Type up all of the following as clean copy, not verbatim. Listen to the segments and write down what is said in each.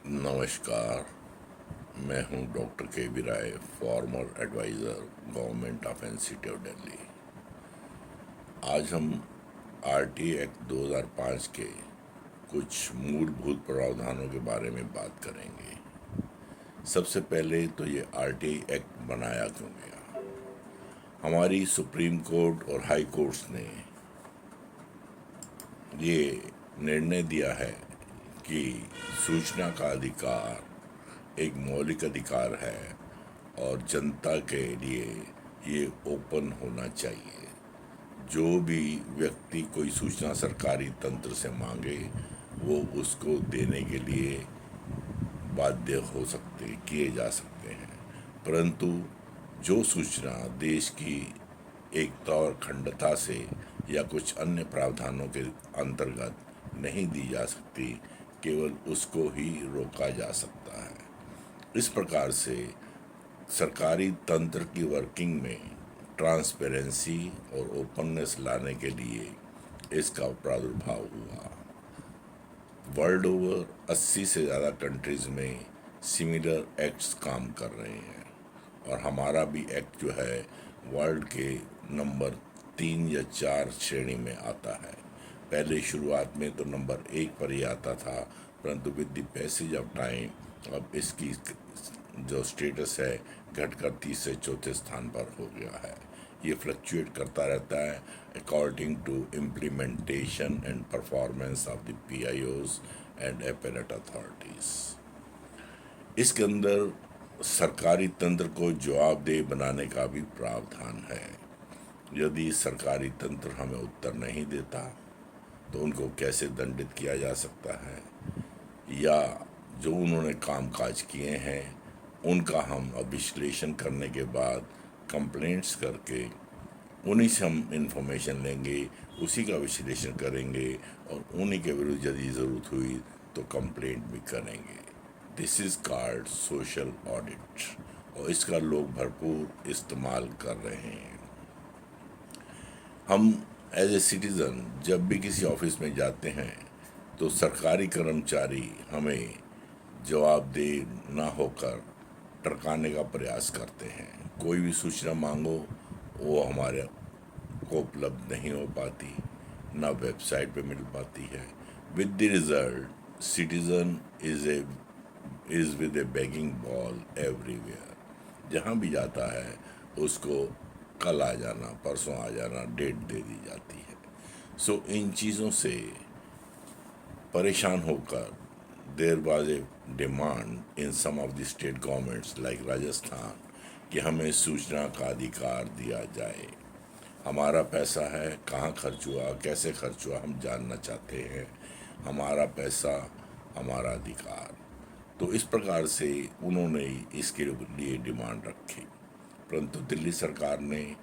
नमस्कार। मैं हूं doctor K V Rai, former advisor government of NCT of Delhi. आज हम आरटी एक्ट 2005 के कुछ मूलभूत प्रावधानों के बारे में बात करेंगे। सबसे पहले तो ये आरटी एक्ट बनाया क्यों गया। हमारी सुप्रीम कोर्ट और हाई कोर्ट्स ने ये निर्णय दिया है कि सूचना का अधिकार एक मौलिक अधिकार है और जनता के लिए ये ओपन होना चाहिए। जो भी व्यक्ति कोई सूचना सरकारी तंत्र से मांगे वो उसको देने के लिए बाध्य हो सकते किए जा सकते हैं, परंतु जो सूचना देश की एकता और अखंडता से या कुछ अन्य प्रावधानों के अंतर्गत नहीं दी जा सकती, केवल उसको ही रोका जा सकता है। इस प्रकार से सरकारी तंत्र की वर्किंग में ट्रांसपेरेंसी और ओपननेस लाने के लिए इसका प्रादुर्भाव हुआ। वर्ल्ड ओवर 80 से ज़्यादा कंट्रीज़ में सिमिलर एक्ट्स काम कर रहे हैं और हमारा भी एक्ट जो है वर्ल्ड के नंबर 3 या 4 श्रेणी में आता है। पहले शुरुआत में तो नंबर 1 पर ही आता था, परंतु with the passage of time अब इसकी जो स्टेटस है घटकर 30 से 4थे स्थान पर हो गया है। ये फ्लक्चुएट करता रहता है according to implementation and performance of the PIOs and appellate authorities. इसके अंदर सरकारी तंत्र को जवाबदेह बनाने का भी प्रावधान है। यदि सरकारी तंत्र हमें उत्तर नहीं देता तो उनको कैसे दंडित किया जा सकता है, या जो उन्होंने कामकाज किए हैं उनका हम विश्लेषण करने के बाद कंप्लेंट्स करके उन्हीं से हम इंफॉर्मेशन लेंगे, उसी का विश्लेषण करेंगे और उन्हीं के विरुद्ध यदि ज़रूरत हुई तो कंप्लेंट भी करेंगे। This is called social audit और इसका लोग भरपूर इस्तेमाल कर रहे हैं। हम एज ए सिटीज़न जब भी किसी ऑफिस में जाते हैं तो सरकारी कर्मचारी हमें जवाबदेह ना होकर टरकाने का प्रयास करते हैं। कोई भी सूचना मांगो वो हमारे को उपलब्ध नहीं हो पाती, ना वेबसाइट पे मिल पाती है। With the result citizen is with A begging ball everywhere. जहाँ भी जाता है उसको कल आ जाना, परसों आ जाना डेट दे दी जाती है। सो इन चीज़ों से परेशान होकर there was a demand in some of the state governments like Rajasthan कि हमें सूचना का अधिकार दिया जाए। हमारा पैसा है, कहाँ खर्च हुआ, कैसे खर्च हुआ, हम जानना चाहते हैं। हमारा पैसा हमारा अधिकार। तो इस प्रकार से उन्होंने इसके लिए डिमांड रखी, परंतु दिल्ली सरकार ने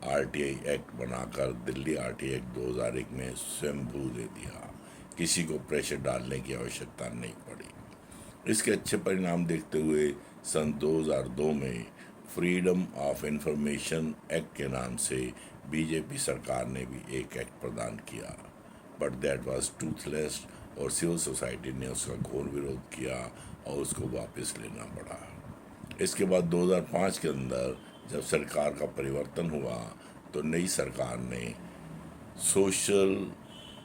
आरटीआई एक्ट बनाकर दिल्ली आरटीआई एक्ट 2001 में स्वयंभू दे दिया। किसी को प्रेशर डालने की आवश्यकता नहीं पड़ी। इसके अच्छे परिणाम देखते हुए सन 2002 में फ्रीडम ऑफ इंफॉर्मेशन एक्ट के नाम से बीजेपी सरकार ने भी एक एक्ट प्रदान किया, बट दैट वाज टूथलेस और सिविल सोसाइटी ने उसका घोर विरोध किया और उसको वापस लेना पड़ा। इसके बाद 2005 के अंदर जब सरकार का परिवर्तन हुआ तो नई सरकार ने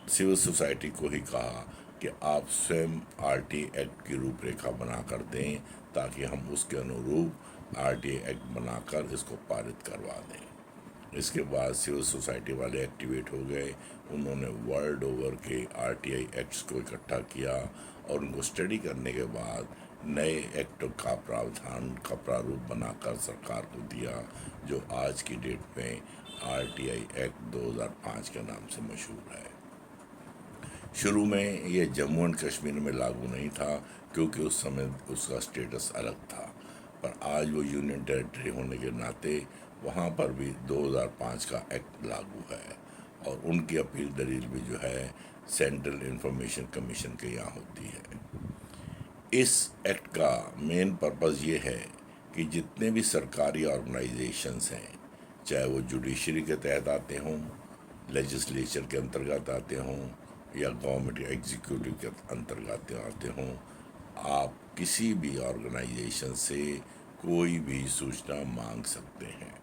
सिविल सोसाइटी को ही कहा कि आप स्वयं आरटी एक्ट की रूपरेखा बनाकर दें ताकि हम उसके अनुरूप आरटी एक्ट बनाकर इसको पारित करवा दें। इसके बाद सिविल सोसाइटी वाले एक्टिवेट हो गए। उन्होंने वर्ल्ड ओवर के आरटीआई एक्ट्स को इकट्ठा किया और उनको स्टडी करने के बाद नए एक्ट का प्रावधान का प्रारूप बनाकर सरकार को दिया, जो आज की डेट में आरटीआई एक्ट 2005 के नाम से मशहूर है। शुरू में ये जम्मू एंड कश्मीर में लागू नहीं था क्योंकि उस समय उसका स्टेटस अलग था, पर आज वो यूनियन टेरिटरी होने के नाते वहाँ पर भी 2005 का एक्ट लागू है और उनकी अपील दलील भी जो है सेंट्रल इंफॉर्मेशन कमीशन के यहाँ होती है। इस एक्ट का मेन पर्पज़ ये है कि जितने भी सरकारी ऑर्गेनाइजेशंस हैं, चाहे वो जुडिशरी के तहत आते हों, लेजिस्लेचर के अंतर्गत आते हों या गवर्नमेंट एग्जीक्यूटिव के अंतर्गत आते हों, आप किसी भी ऑर्गेनाइजेशन से कोई भी सूचना मांग सकते हैं,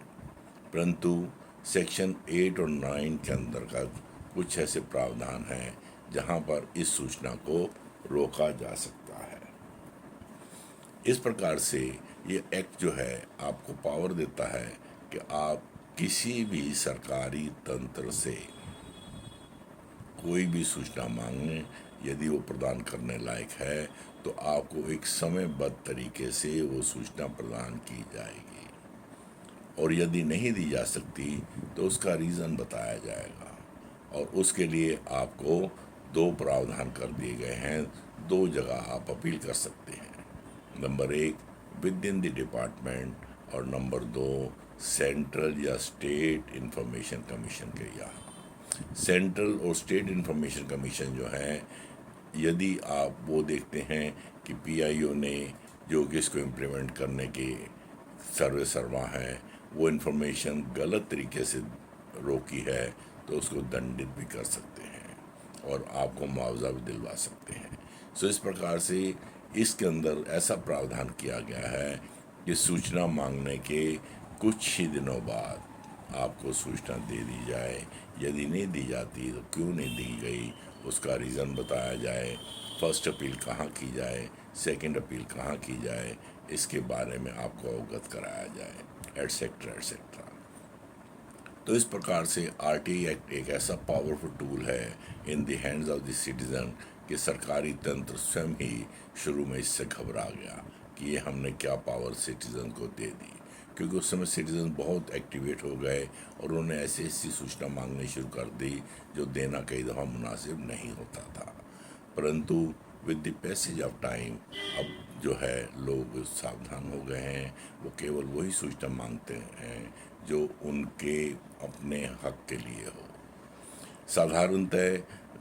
परंतु सेक्शन 8 और 9 के अंतर्गत कुछ ऐसे प्रावधान हैं जहां पर इस सूचना को रोका जा सकता है। इस प्रकार से ये एक्ट जो है आपको पावर देता है कि आप किसी भी सरकारी तंत्र से कोई भी सूचना मांगने, यदि वो प्रदान करने लायक है तो आपको एक समयबद्ध तरीके से वो सूचना प्रदान की जाएगी, और यदि नहीं दी जा सकती तो उसका रीज़न बताया जाएगा। और उसके लिए आपको दो प्रावधान कर दिए गए हैं, दो जगह आप अपील कर सकते हैं। Number 1 with in the department, और नंबर 2 सेंट्रल या स्टेट इंफॉर्मेशन कमीशन के यहाँ। सेंट्रल और स्टेट इंफॉर्मेशन कमीशन जो है, यदि आप वो देखते हैं कि पीआईओ ने जो कि इसको इम्प्लीमेंट करने की सर्वे सर्वा है वो इन्फॉर्मेशन गलत तरीके से रोकी है, तो उसको दंडित भी कर सकते हैं और आपको मुआवजा भी दिलवा सकते हैं। सो इस प्रकार से इसके अंदर ऐसा प्रावधान किया गया है कि सूचना मांगने के कुछ ही दिनों बाद आपको सूचना दे दी जाए। यदि नहीं दी जाती तो क्यों नहीं दी गई, उसका रीज़न बताया जाए, फर्स्ट अपील कहाँ की जाए, सेकंड अपील कहाँ की जाए, इसके बारे में आपको अवगत कराया जाए, एटसेट्रा एटसेट्रा। तो इस प्रकार से आरटीआई एक्ट एक ऐसा पावरफुल टूल है in the hands of the citizen कि सरकारी तंत्र स्वयं ही शुरू में इससे घबरा गया कि ये हमने क्या पावर सिटीज़न को दे दी, क्योंकि उस समय सिटीज़न बहुत एक्टिवेट हो गए और उन्होंने ऐसी ऐसी सूचना मांगनी शुरू कर दी जो देना कई दफ़ा मुनासिब नहीं होता था। परंतु with the passage of time अब जो है लोग सावधान हो गए हैं, वो केवल वही सूचना मांगते हैं जो उनके अपने हक के लिए हो। साधारणतः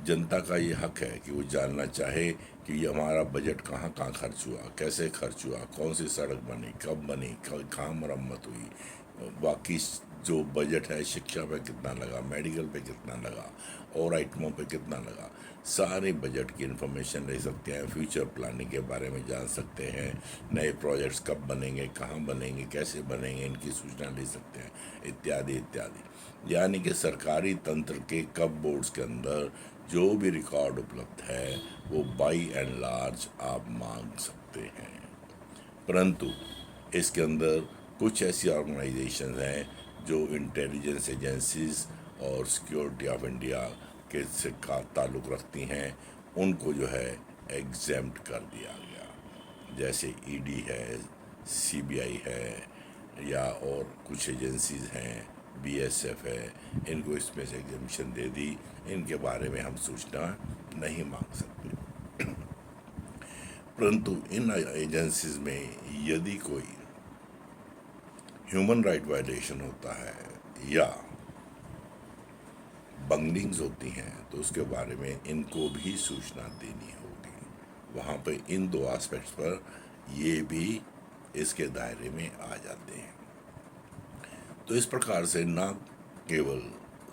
जनता का ये हक है कि वो जानना चाहे कि ये हमारा बजट कहाँ कहाँ खर्च हुआ, कैसे खर्च हुआ, कौन सी सड़क बनी, कब बनी, कहाँ मरम्मत हुई, बाकी जो बजट है शिक्षा पे कितना लगा, मेडिकल पे कितना लगा, और आइटमों पे कितना लगा, सारे बजट की इन्फॉर्मेशन ले सकते हैं। फ्यूचर प्लानिंग के बारे में जान सकते हैं, नए प्रोजेक्ट्स कब बनेंगे, कहाँ बनेंगे, कैसे बनेंगे, इनकी सूचना ले सकते हैं, इत्यादि इत्यादि। यानी कि सरकारी तंत्र के कब बोर्ड्स के अंदर जो भी रिकॉर्ड उपलब्ध है वो बाई एंड लार्ज आप मांग सकते हैं। परंतु इसके अंदर कुछ ऐसी ऑर्गेनाइजेशन हैं जो इंटेलिजेंस एजेंसीज और सिक्योरिटी ऑफ इंडिया के से का ताल्लुक़ रखती हैं, उनको जो है एग्जेम्प्ट कर दिया गया। जैसे ईडी है, सीबीआई है, या और कुछ एजेंसीज हैं, बीएसएफ है, इनको इसमें से एग्जेम्पशन दे दी, इनके बारे में हम सूचना नहीं मांग सकते। परंतु इन एजेंसीज में यदि कोई ह्यूमन राइट वायलेशन होता है या बंगलिंग्स होती हैं तो उसके बारे में इनको भी सूचना देनी होगी। वहाँ पे इन दो एस्पेक्ट्स पर ये भी इसके दायरे में आ जाते हैं। तो इस प्रकार से न केवल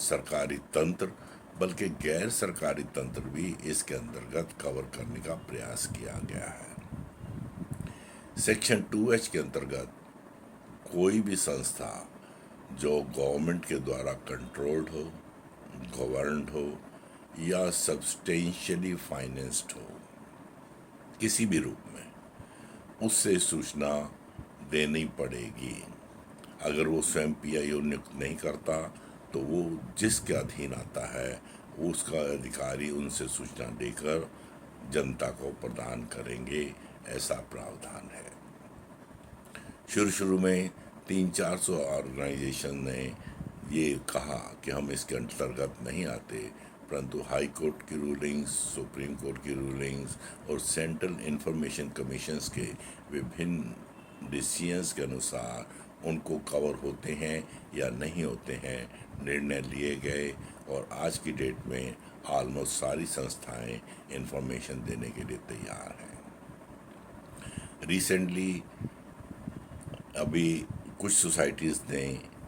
सरकारी तंत्र बल्कि गैर सरकारी तंत्र भी इसके अंतर्गत कवर करने का प्रयास किया गया है। सेक्शन 2H के अंतर्गत कोई भी संस्था जो गवर्नमेंट के द्वारा कंट्रोल्ड हो, गवर्नड हो या सब्सटेंशियली फाइनेंस्ड हो किसी भी रूप में, उससे सूचना देनी पड़ेगी। अगर वो स्वयं पीआईओ नियुक्त नहीं करता तो वो जिसके अधीन आता है उसका अधिकारी उनसे सूचना देकर जनता को प्रदान करेंगे, ऐसा प्रावधान है। शुरू में 300-400 ऑर्गेनाइजेशन ने ये कहा कि हम इसके अंतर्गत नहीं आते, परंतु हाई कोर्ट की रूलिंग्स, सुप्रीम कोर्ट की रूलिंग्स और सेंट्रल इंफॉर्मेशन कमीशंस के विभिन्न डिसीजंस के अनुसार उनको कवर होते हैं या नहीं होते हैं निर्णय लिए गए, और आज की डेट में ऑलमोस्ट सारी संस्थाएं इंफॉर्मेशन देने के लिए तैयार हैं। रिसेंटली अभी कुछ सोसाइटीज़ ने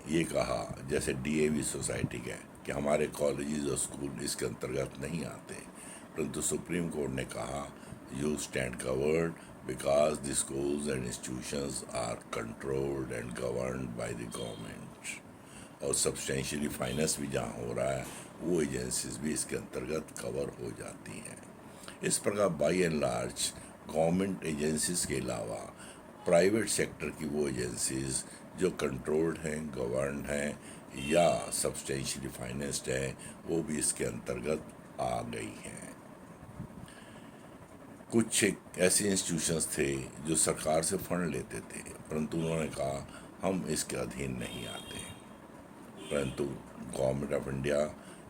ये कहा, जैसे डीएवी सोसाइटी है, कि हमारे कॉलेजेस और स्कूल इसके अंतर्गत नहीं आते, परंतु सुप्रीम कोर्ट ने कहा you stand covered, because the schools and institutions are controlled and governed by the government, और सब्सटेंशियली फाइनेंस भी जहाँ हो रहा है वो एजेंसीज भी इसके अंतर्गत कवर हो जाती हैं। इस प्रकार by and large government agencies के अलावा प्राइवेट सेक्टर की वो एजेंसीज जो कंट्रोल्ड हैं, गवर्नड हैं या सब्सटेंशियली फाइनेंस्ड हैं, वो भी इसके अंतर्गत आ गई हैं। कुछ एक ऐसे इंस्टीट्यूशंस थे जो सरकार से फंड लेते थे, परंतु उन्होंने कहा हम इसके अधीन नहीं आते, परंतु government of India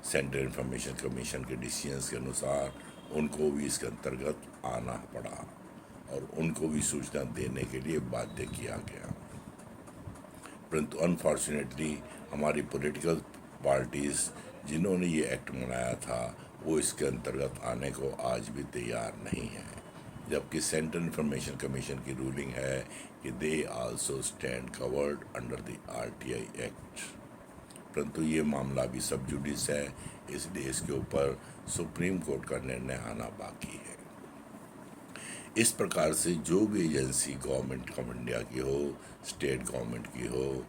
central information commission के डिसीजंस के अनुसार उनको भी इसके अंतर्गत आना पड़ा और उनको भी सूचना देने के लिए बाध्य किया गया। परंतु अनफॉर्चुनेटली हमारी पॉलिटिकल पार्टीज़ जिन्होंने ये एक्ट बनाया था वो इसके अंतर्गत आने को आज भी तैयार नहीं है, जबकि सेंट्रल इंफॉर्मेशन कमीशन की रूलिंग है कि they also stand covered under the RTI act. परंतु ये मामला भी सब जुडिस है, इसलिए इसके ऊपर सुप्रीम कोर्ट का निर्णय आना बाकी है। इस प्रकार से जो भी एजेंसी गवर्नमेंट ऑफ इंडिया की हो, स्टेट गवर्नमेंट की हो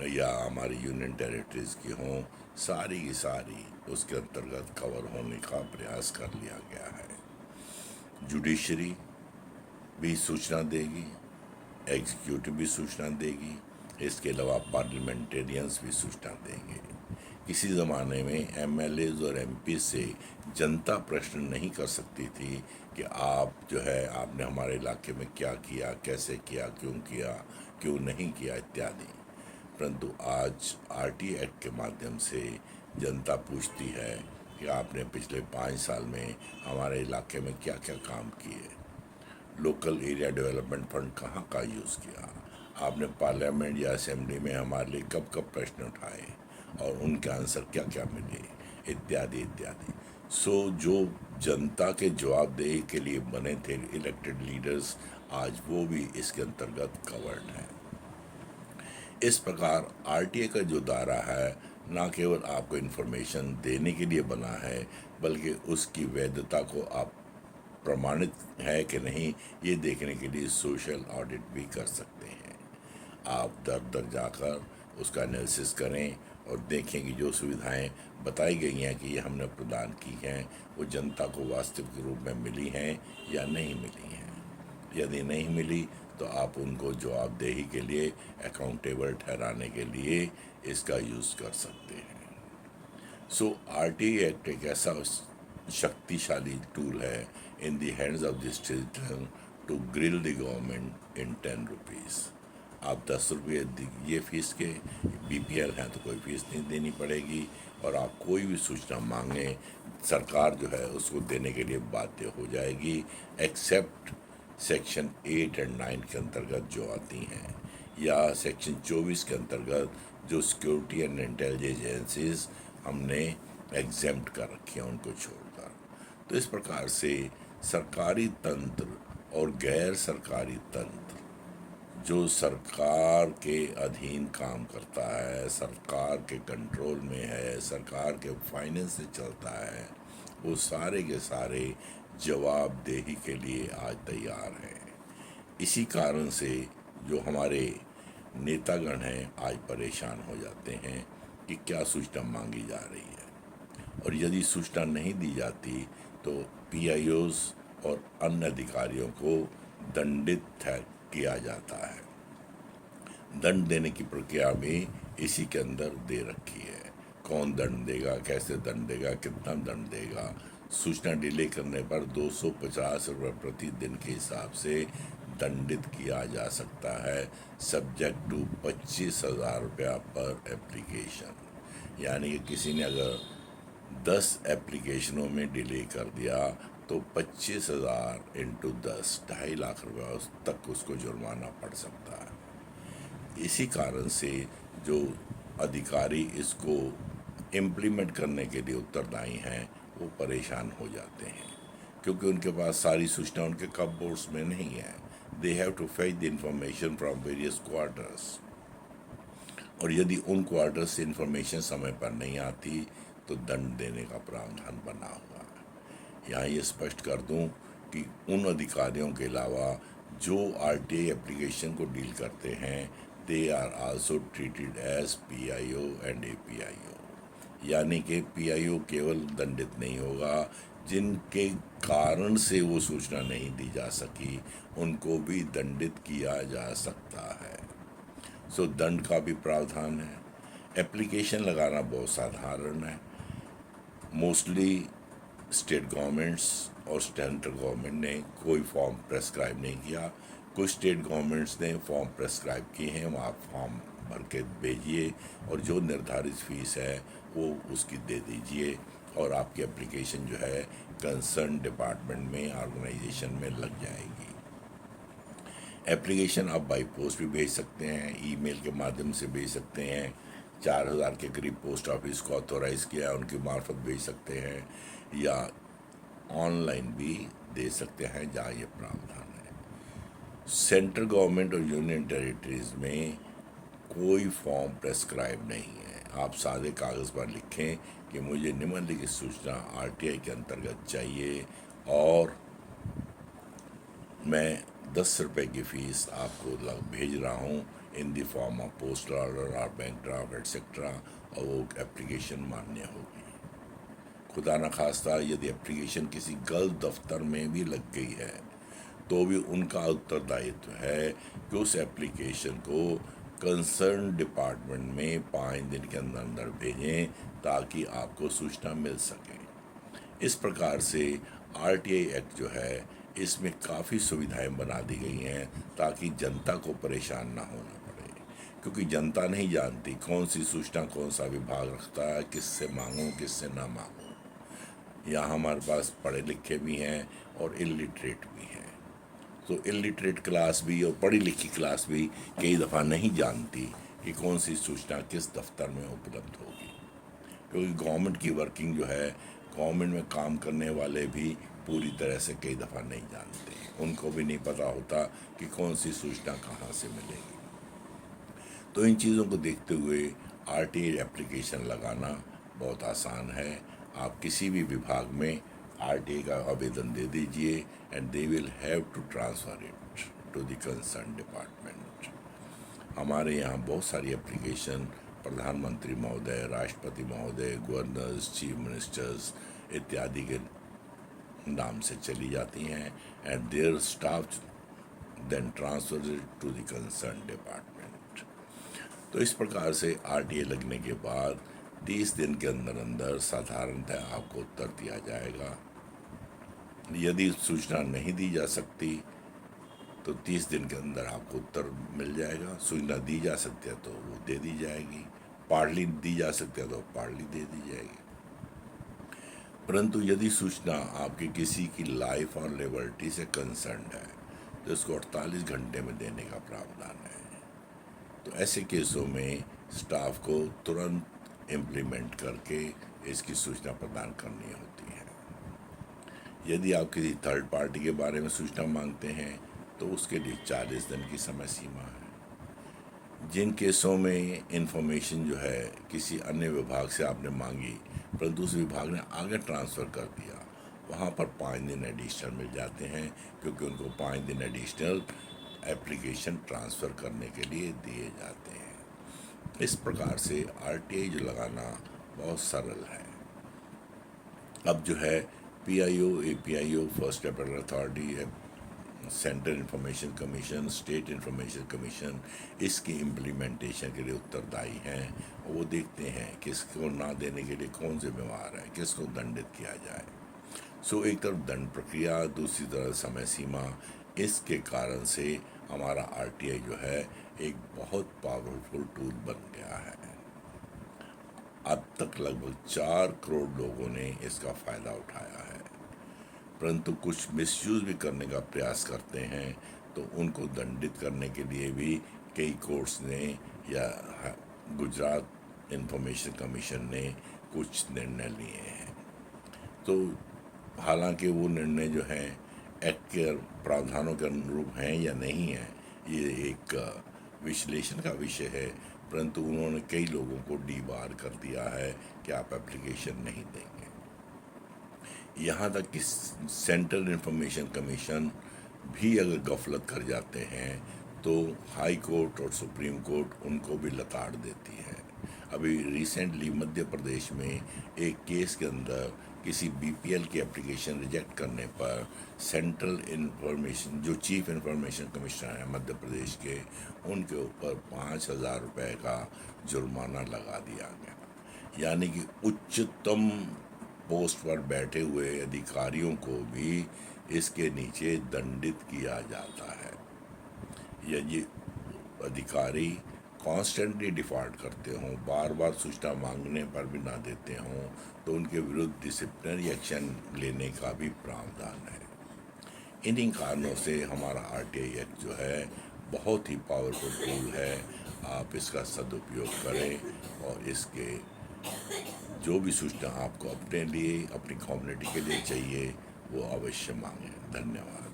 या हमारी यूनियन टेरिटरीज की हो, सारी की सारी उसके अंतर्गत कवर होने का प्रयास कर लिया गया है। जुडिशरी भी सूचना देगी, एग्जीक्यूटिव भी सूचना देगी, इसके अलावा पार्लियामेंटेरियंस भी सूचना देंगे। किसी ज़माने में एमएलएज और एमपी से जनता प्रश्न नहीं कर सकती थी कि आप जो है आपने हमारे इलाके में क्या किया, कैसे किया, क्यों नहीं किया इत्यादि, परंतु आज आरटी एक्ट के माध्यम से जनता पूछती है कि आपने पिछले 5 साल में हमारे इलाके में क्या क्या काम किए, लोकल एरिया डेवलपमेंट फंड कहाँ का यूज़ किया, आपने पार्लियामेंट या असेंबली में हमारे लिए कब कब प्रश्न उठाए और उनके आंसर क्या क्या मिले, इत्यादि इत्यादि। सो जो जनता के जवाबदेही के लिए बने थे इलेक्टेड लीडर्स, आज वो भी इसके अंतर्गत कवर्ड हैं। इस प्रकार आरटीए का जो दायरा है ना केवल आपको इन्फॉर्मेशन देने के लिए बना है, बल्कि उसकी वैधता को आप प्रमाणित है कि नहीं ये देखने के लिए सोशल ऑडिट भी कर सकते हैं। आप दर दर जाकर उसका एनालिसिस करें और देखें कि जो सुविधाएं बताई गई हैं कि ये हमने प्रदान की हैं वो जनता को वास्तविक रूप में मिली हैं या नहीं मिली हैं। यदि नहीं मिली तो आप उनको जवाबदेही के लिए अकाउंटेबल ठहराने के लिए इसका यूज़ कर सकते हैं। सो आरटी एक्ट एक ऐसा शक्तिशाली टूल है in the hands of the citizen to grill the government in 10 rupees. आप 10 रुपये दीजिए फीस के, बीपीएल हैं तो कोई फीस नहीं देनी पड़ेगी और आप कोई भी सूचना मांगें सरकार जो है उसको देने के लिए बाध्य हो जाएगी, एक्सेप्ट सेक्शन 8 और 9 के अंतर्गत जो आती हैं या सेक्शन 24 के अंतर्गत जो सिक्योरिटी एंड इंटेलिजेंस एजेंसीज हमने एग्जेम्प्ट कर रखी हैं उनको छोड़कर। तो इस प्रकार से सरकारी तंत्र और गैर सरकारी तंत्र जो सरकार के अधीन काम करता है, सरकार के कंट्रोल में है, सरकार के फाइनेंस से चलता है, वो सारे के सारे जवाबदेही के लिए आज तैयार हैं। इसी कारण से जो हमारे नेतागण हैं आज परेशान हो जाते हैं कि क्या सूचना मांगी जा रही है, और यदि सूचना नहीं दी जाती तो पीआईओज़ और अन्य अधिकारियों को दंडित किया जाता है। दंड देने की प्रक्रिया भी इसी के अंदर दे रखी है। कौन दंड देगा, कैसे दंड देगा, कितना दंड देगा, सूचना डिले करने पर 250 रुपये प्रति दिन के हिसाब से दंडित किया जा सकता है, सब्जेक्ट टू 25,000 रुपया पर एप्लीकेशन। यानी कि किसी ने अगर 10 एप्लीकेशनों में डिले कर दिया तो 25,000 इंटू 10 2.5 लाख रुपया तक उसको जुर्माना पड़ सकता है। इसी कारण से जो अधिकारी इसको इम्प्लीमेंट करने के लिए उत्तरदायी हैं वो परेशान हो जाते हैं, क्योंकि उनके पास सारी सूचना उनके कपबोर्ड्स में नहीं है। They have to fetch the information from various quarters, और यदि उन क्वार्टर्स से इंफॉर्मेशन समय पर नहीं आती तो दंड देने का प्रावधान बना हुआ है। यहाँ ये स्पष्ट कर दूं कि उन अधिकारियों के अलावा जो आरटीआई एप्लीकेशन को डील करते हैं, they are also treated as PIO and APIO. यानी कि पीआईओ केवल दंडित नहीं होगा, जिनके कारण से वो सूचना नहीं दी जा सकी उनको भी दंडित किया जा सकता है। सो दंड का भी प्रावधान है। एप्लीकेशन लगाना बहुत साधारण है। मोस्टली स्टेट गवर्नमेंट्स और सेंट्रल गवर्नमेंट ने कोई फॉर्म प्रेस्क्राइब नहीं किया। कुछ स्टेट गवर्नमेंट्स ने फॉर्म प्रेस्क्राइब किए हैं, वो आप फॉर्म भर के भेजिए और जो निर्धारित फीस है वो उसकी दे दीजिए और आपकी एप्लीकेशन जो है कंसर्न डिपार्टमेंट में, ऑर्गेनाइजेशन में लग जाएगी। एप्लीकेशन आप बाई पोस्ट भी भेज सकते हैं, ईमेल के माध्यम से भेज सकते हैं। 4000 के करीब पोस्ट ऑफिस को ऑथोराइज़ किया है, उनकी मार्फत भेज सकते हैं या ऑनलाइन भी दे सकते हैं जहाँ ये प्रावधान है। सेंट्रल गवर्नमेंट और यूनियन टेरिटरीज में कोई फॉर्म प्रेस्क्राइब नहीं है। आप सादे कागज़ पर लिखें कि मुझे निम्नलिखित सूचना आरटीआई के अंतर्गत चाहिए और मैं 10 रुपये की फ़ीस आपको भेज रहा हूँ in the form of postal order और बैंक ड्राफ्ट एटसेट्रा, और वो एप्लीकेशन मान्य होगी। खुदा न खास्ता यदि एप्लीकेशन किसी गलत दफ्तर में भी लग गई है तो भी उनका उत्तरदायित्व है कि उस एप्लीकेशन को कंसर्न डिपार्टमेंट में 5 दिन के अंदर अंदर भेजें ताकि आपको सूचना मिल सके। इस प्रकार से आरटीआई एक्ट जो है इसमें काफ़ी सुविधाएं बना दी गई हैं ताकि जनता को परेशान ना होना पड़े, क्योंकि जनता नहीं जानती कौन सी सूचना कौन सा विभाग रखता है, किससे मांगूं किससे ना मांगूं। यहाँ हमारे पास पढ़े लिखे भी हैं और इलिटरेट भी हैं। तो इलिटरेट क्लास भी और पढ़ी लिखी क्लास भी कई दफ़ा नहीं जानती कि कौन सी सूचना किस दफ्तर में उपलब्ध होगी, क्योंकि गवर्नमेंट की वर्किंग जो है, गवर्नमेंट में काम करने वाले भी पूरी तरह से कई दफ़ा नहीं जानते। उनको भी नहीं पता होता कि कौन सी सूचना कहाँ से मिलेगी। तो इन चीज़ों को देखते हुए आरटीआई एप्लीकेशन लगाना बहुत आसान है। आप किसी भी विभाग में आरटीआई का आवेदन दे दीजिए and they will have to transfer it to the concern department. हमारे यहाँ बहुत सारी एप्लीकेशन प्रधानमंत्री महोदय, राष्ट्रपति महोदय, गवर्नर्स, चीफ मिनिस्टर्स इत्यादि के नाम से चली जाती हैं and their staff then transfer it to the concern department. तो इस प्रकार से आरटीआई लगने के बाद 30 दिन के अंदर अंदर साधारणतः आपको उत्तर दिया जाएगा। यदि सूचना नहीं दी जा सकती तो 30 दिन के अंदर आपको उत्तर मिल जाएगा। सूचना दी जा सकती है तो वो दे दी जाएगी, पार्टली दी जा सकती है तो पार्टली दे दी जाएगी। परंतु यदि सूचना आपकी किसी की लाइफ और लिबर्टी से कंसर्न है तो इसको 48 घंटे में देने का प्रावधान है। तो ऐसे केसों में स्टाफ को तुरंत इम्प्लीमेंट करके इसकी सूचना प्रदान करनी होती है। यदि आप किसी थर्ड पार्टी के बारे में सूचना मांगते हैं तो उसके लिए 40 दिन की समय सीमा है। जिन केसों में इंफॉर्मेशन जो है किसी अन्य विभाग से आपने मांगी परंतु उस विभाग ने आगे ट्रांसफ़र कर दिया, वहाँ पर 5 दिन एडिशनल मिल जाते हैं, क्योंकि उनको 5 दिन एडिशनल एप्लीकेशन ट्रांसफ़र करने के लिए दिए जाते हैं। इस प्रकार से आरटीआई जो लगाना बहुत सरल है। अब जो है PIO, APIO, first capital authority, central information commission, state information commission इसकी इम्प्लीमेंटेशन के लिए उत्तरदायी हैं और वो देखते हैं किसको ना देने के लिए कौन जिम्मेवार है, किसको दंडित किया जाए। सो एक तरफ दंड प्रक्रिया, दूसरी तरफ समय सीमा, इसके कारण से हमारा आरटीआई जो है एक बहुत पावरफुल टूल बन गया है। अब तक लगभग 4 करोड़ लोगों ने इसका फ़ायदा उठाया है, परंतु कुछ मिसयूज़ भी करने का प्रयास करते हैं तो उनको दंडित करने के लिए भी कई कोर्ट्स ने या गुजरात इंफॉर्मेशन कमीशन ने कुछ निर्णय लिए हैं। तो हालांकि वो निर्णय जो हैं एक्ट के प्रावधानों के अनुरूप हैं या नहीं हैं, ये एक विश्लेषण का विषय है, परंतु उन्होंने कई लोगों को डीबार कर दिया है कि आप एप्लीकेशन नहीं देंगे। यहाँ तक कि सेंट्रल इंफॉर्मेशन कमीशन भी अगर गफलत कर जाते हैं तो हाई कोर्ट और सुप्रीम कोर्ट उनको भी लताड़ देती है। अभी रिसेंटली मध्य प्रदेश में एक केस के अंदर किसी बीपीएल की एप्लीकेशन रिजेक्ट करने पर सेंट्रल इंफॉर्मेशन जो चीफ इंफॉर्मेशन कमिश्नर हैं मध्य प्रदेश के, उनके ऊपर 5,000 रुपये का जुर्माना लगा दिया गया। यानी कि उच्चतम पोस्ट पर बैठे हुए अधिकारियों को भी इसके नीचे दंडित किया जाता है। यदि अधिकारी कॉन्स्टेंटली डिफॉल्ट करते हों, बार बार सूचना मांगने पर भी ना देते हों, तो उनके विरुद्ध डिसिप्लिनरी एक्शन लेने का भी प्रावधान है। इन्हीं कारणों से हमारा आरटीआई एक्ट जो है बहुत ही पावरफुल टूल है। आप इसका सदुपयोग करें और इसके जो भी सूचना आपको अपने लिए, अपनी कम्युनिटी के लिए चाहिए, वो अवश्य मांगें। धन्यवाद।